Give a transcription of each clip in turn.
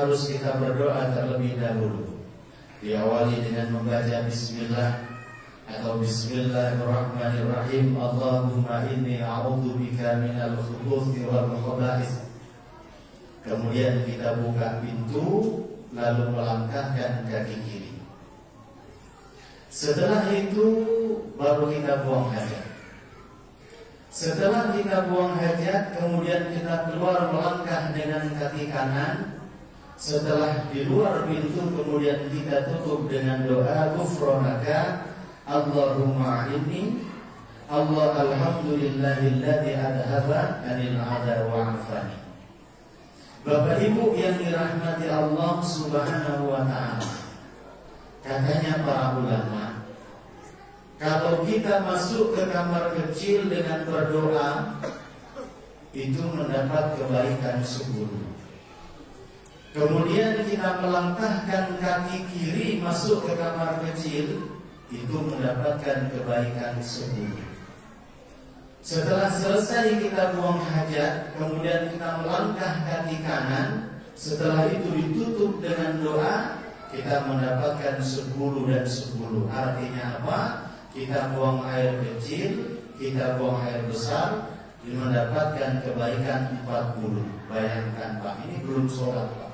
harus kita berdoa terlebih dahulu. Diawali dengan membaca bismillah atau bismillahirrahmanirrahim. Allahumma inni a'udzubika minal khubuthi wal khaba'ith. Kemudian kita buka pintu lalu melangkahkan kaki kiri. Setelah itu baru kita buang hajat. Setelah kita buang hajat, kemudian kita keluar melangkah dengan kaki kanan. Setelah di luar pintu, kemudian kita tutup dengan doa ghufranaka Allahumma inni Allah alhamdulillahilladzi adhaba anil adha wa afani. Bapak Ibu yang dirahmati Allah Subhanahu wa ta'ala, katanya para ulama, kalau kita masuk ke kamar kecil dengan berdoa, itu mendapat kebaikan 10. Kemudian kita melangkahkan kaki kiri masuk ke kamar kecil, itu mendapatkan kebaikan 10. Setelah selesai kita buang hajat, kemudian kita melangkah kaki kanan. Setelah itu ditutup dengan doa, kita mendapatkan 10 dan 10. Artinya apa? Kita buang air kecil, kita buang air besar, mendapatkan kebaikan 40. Bayangkan Pak, ini belum sholat Pak.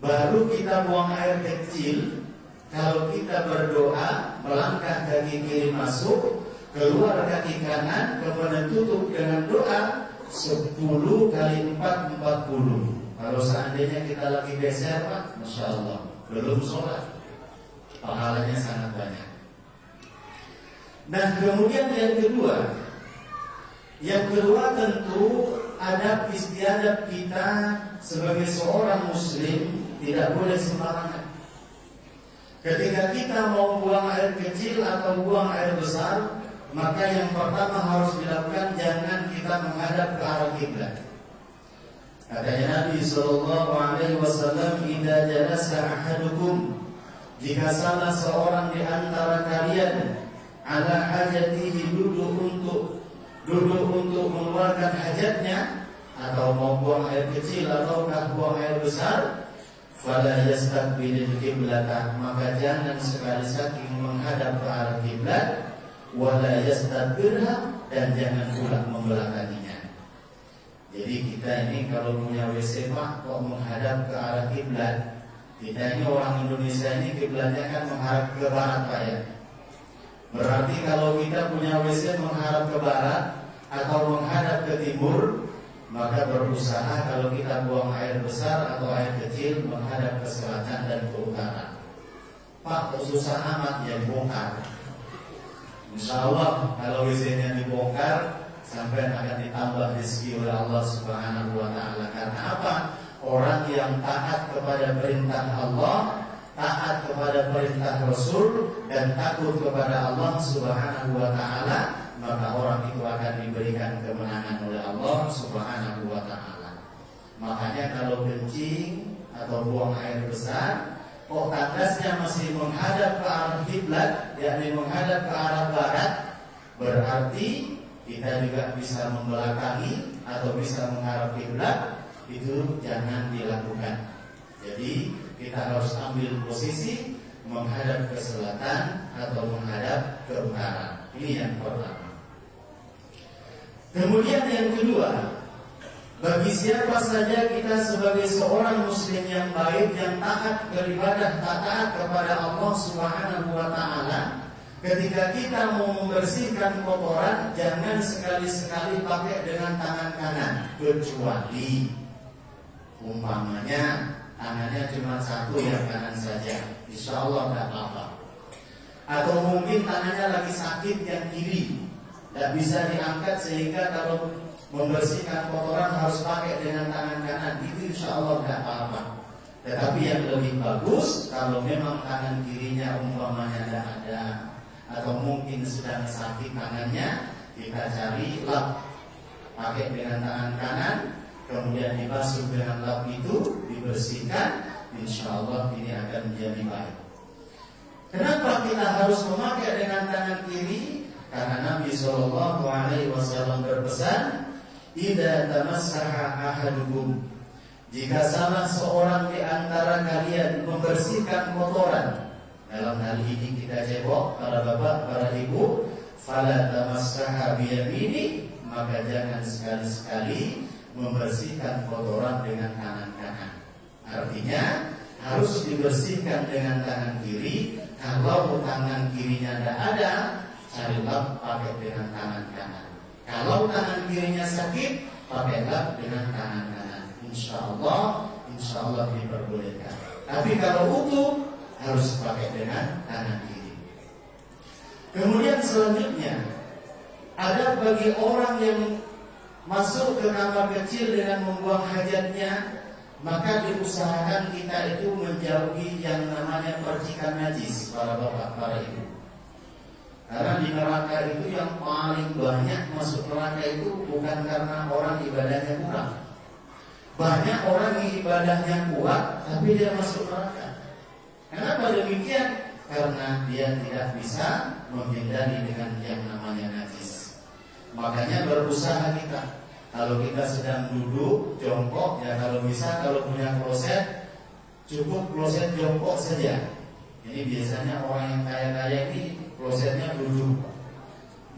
Baru kita buang air kecil, kalau kita berdoa, melangkah kaki kiri masuk, keluar kaki kanan, kemudian tutup dengan doa 10 kali 4, 40. Kalau seandainya kita lagi geser Pak, Masya Allah, belum sholat, pahalanya sangat banyak. Nah kemudian yang kedua tentu adab istiadab kita sebagai seorang muslim tidak boleh sembarangan. Ketika kita mau buang air kecil atau buang air besar, maka yang pertama harus dilakukan, jangan kita menghadap ke arah kiblat. Katanya Nabi SAW, "Idza jalasa ahadukum," jika salah seorang di antara kalian ala hajatihi, duduk untuk mengeluarkan hajatnya, atau mau buang air kecil ataukah buang air besar, fala yastaqbilil qiblata, maka jangan sekali-sekali menghadap ke arah kiblat, wala yastadbirha, dan jangan pula membelakanginya. Jadi kita ini kalau punya WC Pak, kok menghadap ke arah kiblat? Kita ini orang Indonesia ini kiblatnya kan menghadap ke barat Pak ya. Berarti kalau kita punya WC menghadap ke barat atau menghadap ke timur, maka berusaha kalau kita buang air besar atau air kecil menghadap ke selatan dan ke utara. Pak, kok susah amat ya bongkar. Insya Allah kalau WC-nya dibongkar, sampai akan ditambah rezeki oleh Allah Subhanahu wa ta'ala. Karena apa? Orang yang taat kepada perintah Allah, taat kepada perintah Rasul, dan takut kepada Allah Subhanahu wa ta'ala, maka orang itu akan diberikan kemenangan oleh Allah Subhanahu wa ta'ala. Makanya kalau kencing atau buang air besar, kok tandasnya masih menghadap ke arah kiblat, yakni menghadap ke arah barat, berarti kita juga bisa membelakangi atau bisa menghadap kiblat, itu jangan dilakukan. Jadi kita harus ambil posisi menghadap ke selatan atau menghadap ke utara. Ini yang pertama. Kemudian yang kedua, bagi siapa saja kita sebagai seorang muslim yang baik, yang taat beribadah, taat kepada Allah Subhanahu wa ta'ala, ketika kita mau membersihkan kotoran, jangan sekali-sekali pakai dengan tangan kanan, kecuali umpamanya tangannya cuma satu yang kanan saja, insya Allah tidak apa-apa. Atau mungkin tangannya lagi sakit yang kiri, tidak bisa diangkat, sehingga kalau membersihkan kotoran harus pakai dengan tangan kanan, itu insya Allah tidak apa-apa. Tetapi yang lebih bagus, kalau memang tangan kirinya umpamanya tidak ada, atau mungkin sedang sakit tangannya, kita cari lap, pakai dengan tangan kanan, kemudian dibasuh dengan lap itu, dibersihkan, insya Allah ini akan menjadi baik. Kenapa kita harus memakai dengan tangan kiri? Karena Nabi SAW berpesan, "Idza tamassaha ahadukum," Jika salah seorang di antara kalian membersihkan kotoran, dalam hal ini kita cebok, para bapak, para ibu, fala tamassaha biyamini, maka jangan sekali-sekali membersihkan kotoran dengan tangan kanan. Artinya harus dibersihkan dengan tangan kiri. Kalau tangan kirinya tidak ada, carilah pakai dengan tangan kanan. Kalau tangan kirinya sakit, pakailah dengan tangan kanan. Insya Allah diperbolehkan. Tapi kalau utuh, harus pakai dengan tangan kiri. Kemudian selanjutnya, ada bagi orang yang masuk ke kamar kecil dengan membuang hajatnya, maka diusahakan kita itu menjauhi yang namanya percikan najis, para bapak, para ibu. Karena di neraka itu yang paling banyak masuk neraka itu bukan karena orang ibadahnya kurang. Banyak orang yang ibadahnya kuat, tapi dia masuk neraka. Kenapa demikian? Karena dia tidak bisa menghindari dengan yang namanya najis. Makanya berusaha kita. Kalau kita sedang duduk jongkok, ya kalau bisa, kalau punya kloset, cukup kloset jongkok saja. Ini biasanya orang yang kaya-kaya ini klosetnya duduk.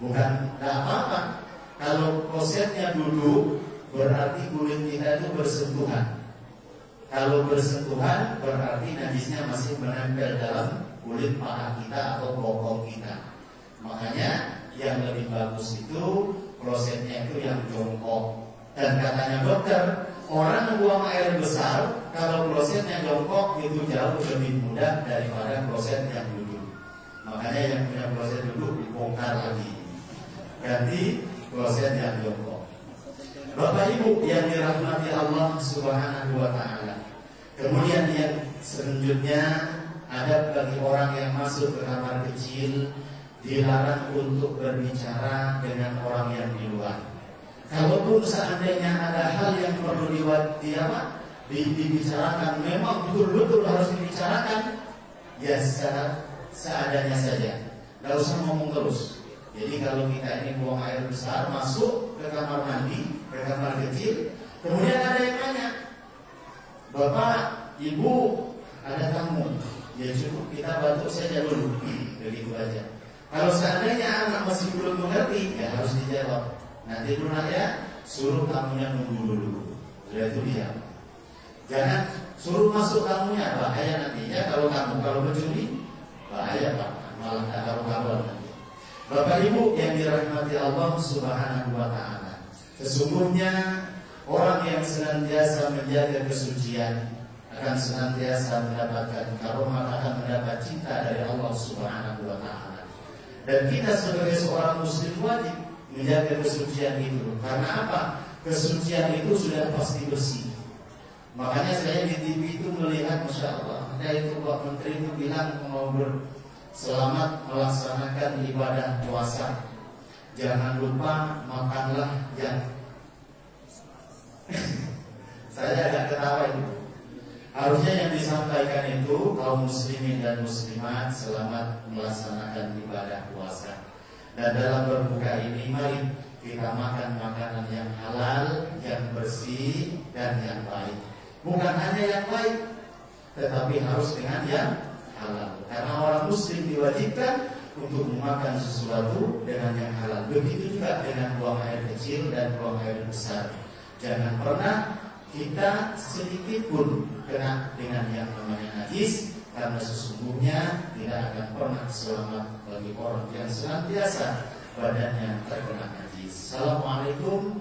Bukan, tidak apa-apa. Kalau klosetnya duduk, berarti kulit kita itu bersentuhan. Kalau bersentuhan, berarti najisnya masih menempel dalam kulit paha kita atau bokong kita. Makanya yang lebih bagus itu klosetnya itu yang jongkok. Dan katanya dokter, orang membuang air besar, kalau klosetnya jongkok itu jauh lebih mudah daripada kloset yang duduk. Makanya yang punya kloset duduk dibongkar lagi, ganti kloset yang jongkok. Bapak Ibu yang dirahmati Allah Subhanahu wa Ta'ala. Kemudian yang selanjutnya, ada bagi orang yang masuk ke kamar kecil, dilarang untuk berbicara dengan orang yang di luar. Kalaupun seandainya ada hal yang perlu dibicarakan, memang betul-betul harus dibicarakan, ya seadanya saja, nggak usah ngomong terus. Jadi kalau kita ini buang air besar, masuk ke kamar mandi, ke kamar kecil, kemudian ada yang nanya, Bapak, Ibu, ada tamu, ya cukup kita batuk saja dulu, begitu aja. Kalau seandainya anak masih belum mengerti, ya harus dijawab. Nanti dulu ya, suruh tamunya nunggu dulu. Sudah itu dia. Jangan suruh masuk tamunya, bahaya nantinya kalau mencuri, bahaya Pak, malah tak karu-karuan nanti. Bapak Ibu yang dirahmati Allah Subhanahu wa Ta'ala, sesungguhnya orang yang senantiasa menjaga kesucian akan senantiasa mendapatkan karomah, akan mendapat cinta dari Allah Subhanahu wa Ta'ala. Dan kita sebagai seorang muslim wajib menjaga kesucian itu. Karena apa? Kesucian itu sudah pasti bersih. Makanya saya di TV itu melihat, Masya Allah, ada itu Pak Menteri itu bilang mau selamat melaksanakan ibadah puasa. Jangan lupa makanlah yang saya agak ketawa itu. Harusnya yang disampaikan itu kaum muslimin dan muslimat selamat melaksanakan ibadah puasa. Dan dalam berbuka ini mari kita makan makanan yang halal, yang bersih dan yang baik. Bukan hanya yang baik, tetapi harus dengan yang halal. Karena orang muslim diwajibkan untuk memakan sesuatu dengan yang halal. Begitu juga dengan buang air kecil dan buang air besar. Jangan pernah kita sedikit pun kena dengan yang namanya najis, karena sesungguhnya tidak akan pernah selamat bagi orang yang senantiasa badannya terkena najis. Assalamualaikum